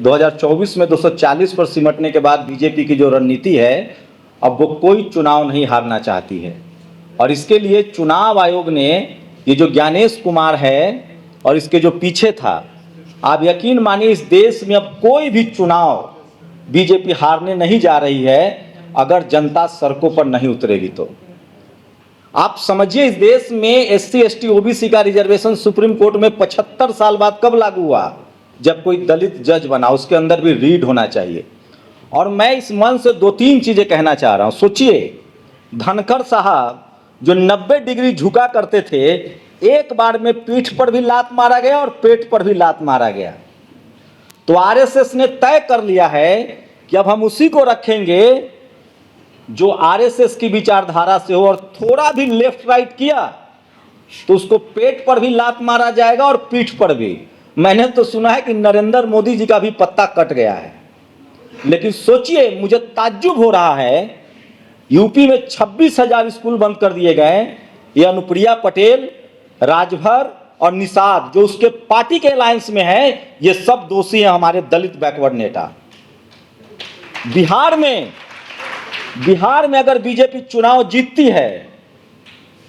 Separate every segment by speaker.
Speaker 1: 2024 में 240 पर सिमटने के बाद बीजेपी की जो रणनीति है, अब वो कोई चुनाव नहीं हारना चाहती है। और इसके लिए चुनाव आयोग ने ये जो ज्ञानेश कुमार है और इसके जो पीछे था, आप यकीन मानिए इस देश में अब कोई भी चुनाव बीजेपी हारने नहीं जा रही है अगर जनता सड़कों पर नहीं उतरेगी तो। आप समझिए इस देश में SC ST OBC का रिजर्वेशन सुप्रीम कोर्ट में 75 साल बाद कब लागू हुआ? जब कोई दलित जज बना, उसके अंदर भी रीड होना चाहिए। और मैं इस मन से 2-3 चीजें कहना चाह रहा हूं। सोचिए, धनखड़ साहब जो 90 डिग्री झुका करते थे, एक बार में पीठ पर भी लात मारा गया और पेट पर भी लात मारा गया। तो RSS ने तय कर लिया है कि अब हम उसी को रखेंगे जो RSS की विचारधारा से हो, और थोड़ा भी लेफ्ट राइट किया तो उसको पेट पर भी लात मारा जाएगा और पीठ पर भी। मैंने तो सुना है कि नरेंद्र मोदी जी का भी पत्ता कट गया है। लेकिन सोचिए, मुझे ताज्जुब हो रहा है, यूपी में 26,000 स्कूल बंद कर दिए गए। ये अनुप्रिया पटेल, राजभर और निषाद जो उसके पार्टी के अलायंस में है, ये सब दोषी हैं, हमारे दलित बैकवर्ड नेता। बिहार में अगर बीजेपी चुनाव जीतती है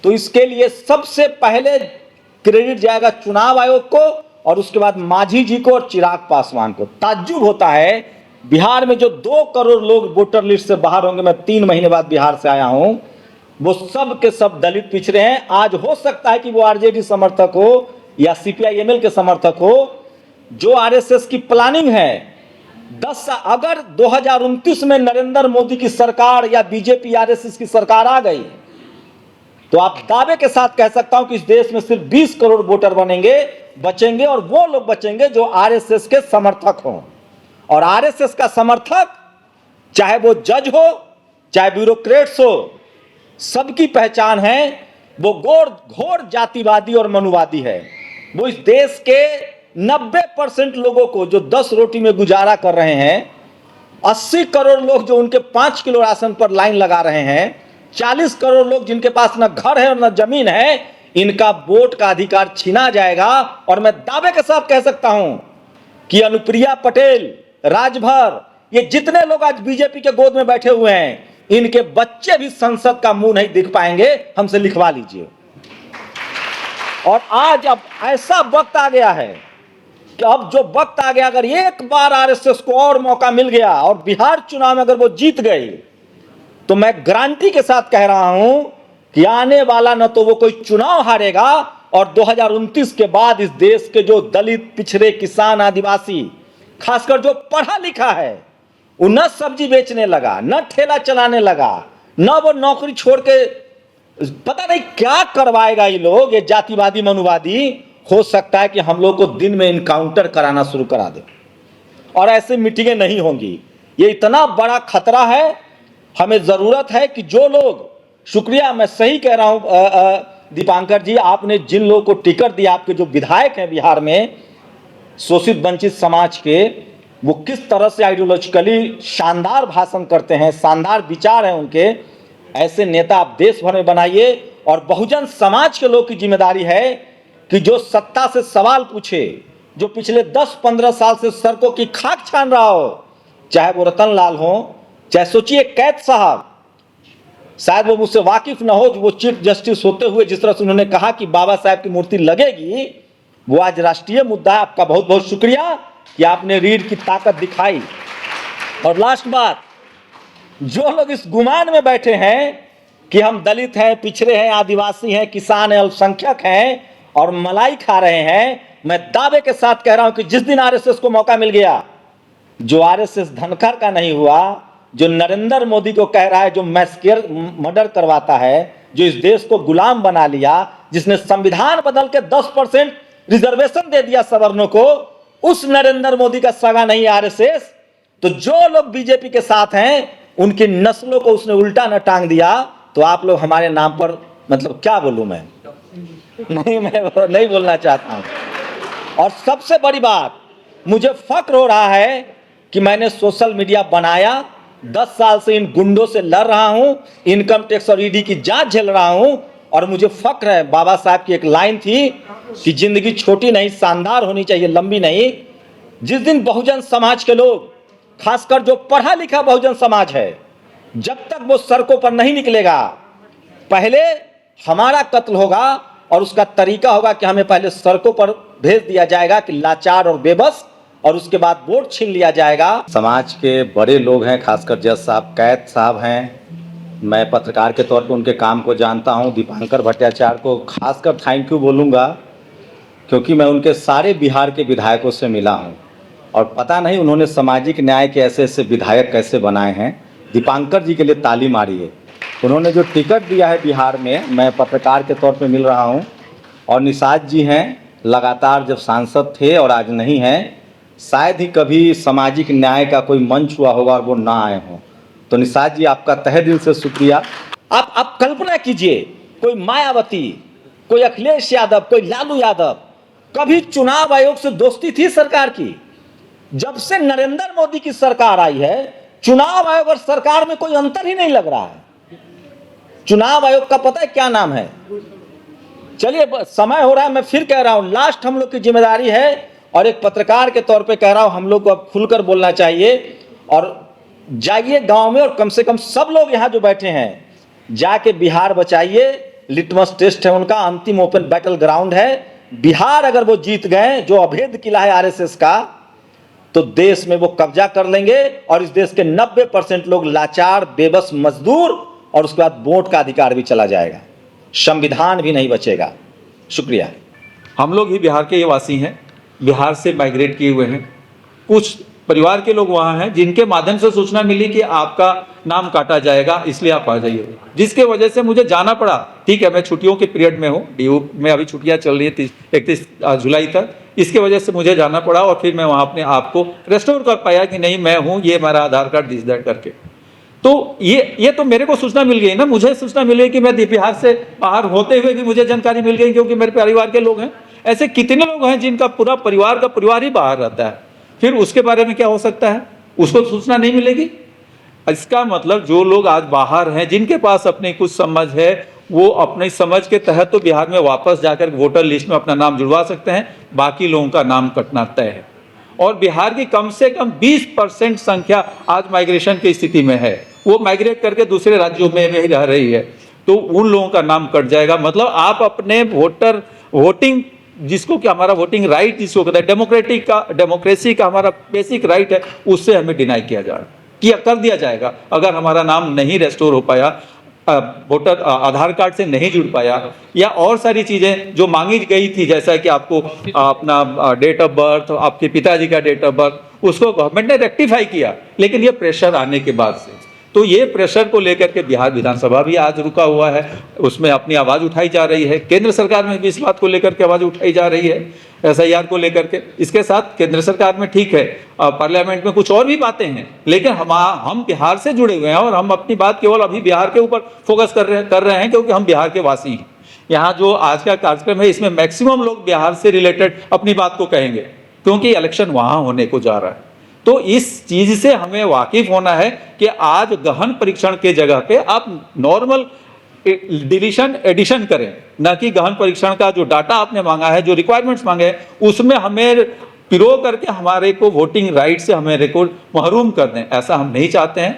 Speaker 1: तो इसके लिए सबसे पहले क्रेडिट जाएगा चुनाव आयोग को, और उसके बाद मांझी जी को और चिराग पासवान को। ताज्जुब होता है, बिहार में जो 2 करोड़ लोग वोटर लिस्ट से बाहर होंगे, मैं 3 महीने बाद बिहार से आया हूं, वो सब के सब दलित पिछड़े हैं। आज हो सकता है कि वो RJD समर्थक हो या CPI-ML के समर्थक हो। जो RSS की प्लानिंग है, अगर 2029 में नरेंद्र मोदी की सरकार या बीजेपी RSS की सरकार आ गई तो आप दावे के साथ कह सकता हूं कि इस देश में सिर्फ 20 करोड़ वोटर बचेंगे, और वो लोग बचेंगे जो RSS के समर्थक हों। और RSS का समर्थक, चाहे वो जज हो चाहे ब्यूरोक्रेट्स हो, सबकी पहचान है, वो घोर जातिवादी और मनुवादी है। वो इस देश के 90% लोगों को जो 10 रोटी में गुजारा कर रहे हैं, 80 करोड़ लोग जो उनके 5 किलो राशन पर लाइन लगा रहे हैं, 40 करोड़ लोग जिनके पास न घर है और न जमीन है, इनका वोट का अधिकार छीना जाएगा। और मैं दावे के साथ कह सकता हूं कि अनुप्रिया पटेल, राजभर, ये जितने लोग आज बीजेपी के गोद में बैठे हुए हैं, इनके बच्चे भी संसद का मुंह नहीं दिख पाएंगे। हमसे लिखवा लीजिए। और आज अब ऐसा वक्त आ गया है कि अब जो वक्त आ गया, अगर एक बार RSS को और मौका मिल गया और बिहार चुनाव में अगर वो जीत गई, तो मैं गारंटी के साथ कह रहा हूं कि आने वाला न तो वो कोई चुनाव हारेगा, और 2029 के बाद इस देश के जो दलित, पिछड़े, किसान, आदिवासी, खासकर जो पढ़ा लिखा है, वो न सब्जी बेचने लगा, न ठेला चलाने लगा, न वो नौकरी छोड़ के पता नहीं क्या करवाएगा। ये लोग, ये जातिवादी, मनुवादी, हो सकता है कि हम लोग को दिन में इनकाउंटर कराना शुरू करा दे, और ऐसे मीटिंगें नहीं होंगी। ये इतना बड़ा खतरा है। हमें जरूरत है कि जो लोग, शुक्रिया, मैं सही कह रहा हूं दीपांकर जी, आपने जिन लोगों को टिकट दिया, आपके जो विधायक हैं बिहार में शोषित वंचित समाज के, वो किस तरह से आइडियोलॉजिकली शानदार भाषण करते हैं, शानदार विचार हैं उनके। ऐसे नेता आप देश भर में बनाइए। और बहुजन समाज के लोग की जिम्मेदारी है कि जो सत्ता से सवाल पूछे, जो पिछले 10-15 साल से सड़कों की खाक छान रहा हो, चाहे वो रतन लाल हो, चाहे सोचिए कैद साहब, शायद वो मुझसे वाकिफ ना हो, वो चीफ जस्टिस होते हुए जिस तरह से उन्होंने कहा कि बाबा साहब की मूर्ति लगेगी, वो आज राष्ट्रीय मुद्दा है। आपका बहुत बहुत शुक्रिया कि आपने रीढ़ की ताकत दिखाई। और लास्ट बात, जो लोग इस गुमान में बैठे हैं कि हम दलित हैं, पिछड़े हैं, आदिवासी हैं, किसान हैं, अल्पसंख्यक हैं और मलाई खा रहे हैं, मैं दावे के साथ कह रहा हूं कि जिस दिन RSS को मौका मिल गया, जो RSS धनखड़ का नहीं हुआ, जो नरेंद्र मोदी को कह रहा है, जो मैस्केर मर्डर करवाता है, जो इस देश को गुलाम बना लिया, जिसने संविधान बदल के 10% रिजर्वेशन दे दिया सवर्णों को, उस नरेंद्र मोदी का सगा नहीं RSS। तो जो लोग बीजेपी के साथ हैं, उनकी नस्लों को उसने उल्टा न टांग दिया, तो आप लोग हमारे नाम पर, मतलब क्या बोलूं मैं नहीं बोलना चाहता हूं। और सबसे बड़ी बात, मुझे फक्र हो रहा है कि मैंने सोशल मीडिया बनाया, 10 साल से इन गुंडों से लड़ रहा हूं, इनकम टैक्स और ED की जांच झेल रहा हूं, और मुझे फक्र है। बाबा साहब की एक लाइन थी कि जिंदगी छोटी नहीं शानदार होनी चाहिए, लंबी नहीं। जिस दिन बहुजन समाज के लोग, खासकर जो पढ़ा लिखा बहुजन समाज है, जब तक वो सड़कों पर नहीं निकलेगा, पहले हमारा कत्ल होगा और उसका तरीका होगा कि हमें पहले सड़कों पर भेज दिया जाएगा कि लाचार और बेबस, और उसके बाद वोट छीन लिया जाएगा। समाज के बड़े लोग हैं, खासकर जज साहब, कैद साहब हैं, मैं पत्रकार के तौर पर उनके काम को जानता हूं। दीपांकर भट्टाचार्य को खासकर थैंक यू बोलूँगा, क्योंकि मैं उनके सारे बिहार के विधायकों से मिला हूं और पता नहीं उन्होंने सामाजिक न्याय के ऐसे ऐसे विधायक कैसे बनाए हैं। दीपांकर जी के लिए ताली मारिए। उन्होंने जो टिकट दिया है बिहार में, मैं पत्रकार के तौर पे मिल रहा हूं, और निषाद जी हैं, लगातार जब सांसद थे और आज नहीं हैं, शायद ही कभी सामाजिक न्याय का कोई मंच हुआ होगा और वो ना आए हों। तो निषाद जी, आपका तहे दिल से शुक्रिया। आप कल्पना कीजिए, कोई मायावती, कोई अखिलेश यादव, कोई लालू यादव, कभी चुनाव आयोग से दोस्ती थी सरकार की? जब से नरेंद्र मोदी की सरकार आई है, चुनाव आयोग और सरकार में कोई अंतर ही नहीं लग रहा है। चुनाव आयोग का पता है क्या नाम है? चलिए, समय हो रहा है, मैं फिर कह रहा हूं, लास्ट हम लोग की जिम्मेदारी है, और एक पत्रकार के तौर पे कह रहा हूं, हम लोग को अब खुलकर बोलना चाहिए। और जाइए गांव में, और कम से कम सब लोग यहां जो बैठे हैं, जाके बिहार बचाइए। लिटमस टेस्ट है उनका, अंतिम ओपन बैटल ग्राउंड है। बिहार अगर वो जीत गए, जो अभेद किला है आरएसएस का, तो देश में वो कब्जा कर लेंगे और इस देश के 90% लोग लाचार, बेबस, मजदूर, और उसके बाद वोट का अधिकार भी चला जाएगा, संविधान भी नहीं बचेगा। शुक्रिया।
Speaker 2: हम लोग ही बिहार के ये वासी हैं, बिहार से माइग्रेट किए हुए हैं। कुछ परिवार के लोग वहाँ हैं जिनके माध्यम से सूचना मिली कि आपका नाम काटा जाएगा, इसलिए आप आ जाइए, जिसके वजह से मुझे जाना पड़ा। ठीक है, मैं छुट्टियों के पीरियड में हूँ, डीयू में अभी छुट्टियाँ चल रही है 31 जुलाई तक, इसके वजह से मुझे जाना पड़ा, और फिर मैं वहाँ अपने आप को रेस्टोर कर पाया कि नहीं, मैं हूँ, ये मेरा आधार कार्ड दिस दैट करके। तो ये तो मेरे को सूचना मिल गई ना, मुझे सूचना मिल गई कि मैं बिहार से बाहर होते हुए भी मुझे जानकारी मिल गई, क्योंकि मेरे परिवार के लोग हैं। ऐसे कितने लोग हैं जिनका पूरा परिवार का परिवार ही बाहर रहता है, फिर उसके बारे में क्या हो सकता है? उसको सूचना नहीं मिलेगी। इसका मतलब जो लोग आज बाहर हैं, जिनके पास अपनी कुछ समझ है, वो अपनी समझ के तहत तो बिहार में वापस जाकर वोटर लिस्ट में अपना नाम जुड़वा सकते हैं, बाकी लोगों का नाम कटना तय है। और बिहार की कम से कम 20% संख्या आज माइग्रेशन की स्थिति में है, वो माइग्रेट करके दूसरे राज्यों में भी रह रही है, तो उन लोगों का नाम कट जाएगा। मतलब आप अपने वोटिंग, जिसको कि हमारा वोटिंग राइट जिसको कहते हैं, डेमोक्रेसी का हमारा बेसिक राइट है, उससे हमें डिनाई कर दिया जाएगा अगर हमारा नाम नहीं रेस्टोर हो पाया, वोटर आधार कार्ड से नहीं जुड़ पाया, या और सारी चीज़ें जो मांगी गई थी, जैसा कि आपको अपना डेट ऑफ बर्थ, आपके पिताजी का डेट ऑफ बर्थ, उसको गवर्नमेंट ने रेक्टिफाई किया, लेकिन ये प्रेशर आने के बाद से, तो ये प्रेशर को लेकर के बिहार विधानसभा भी आज रुका हुआ है, उसमें अपनी आवाज़ उठाई जा रही है। केंद्र सरकार में भी इस बात को लेकर के आवाज़ उठाई जा रही है, SIR को लेकर के। इसके साथ केंद्र सरकार में ठीक है, पार्लियामेंट में कुछ और भी बातें हैं, लेकिन हम बिहार से जुड़े हुए हैं और हम अपनी बात केवल अभी बिहार के ऊपर फोकस कर रहे हैं, क्योंकि हम बिहार के वासी हैं। यहाँ जो आज का कार्यक्रम है, इसमें मैक्सिमम लोग बिहार से रिलेटेड अपनी बात को कहेंगे, क्योंकि इलेक्शन वहाँ होने को जा रहा है। तो इस चीज से हमें वाकिफ होना है कि आज गहन परीक्षण के जगह पे आप नॉर्मल डिलीशन एडिशन करें, न कि गहन परीक्षण का जो डाटा आपने मांगा है, जो रिक्वायरमेंट्स मांगे हैं, उसमें हमें पिरो करके हमारे को वोटिंग राइट से हमें रिकॉर्ड महरूम कर दें। ऐसा हम नहीं चाहते हैं।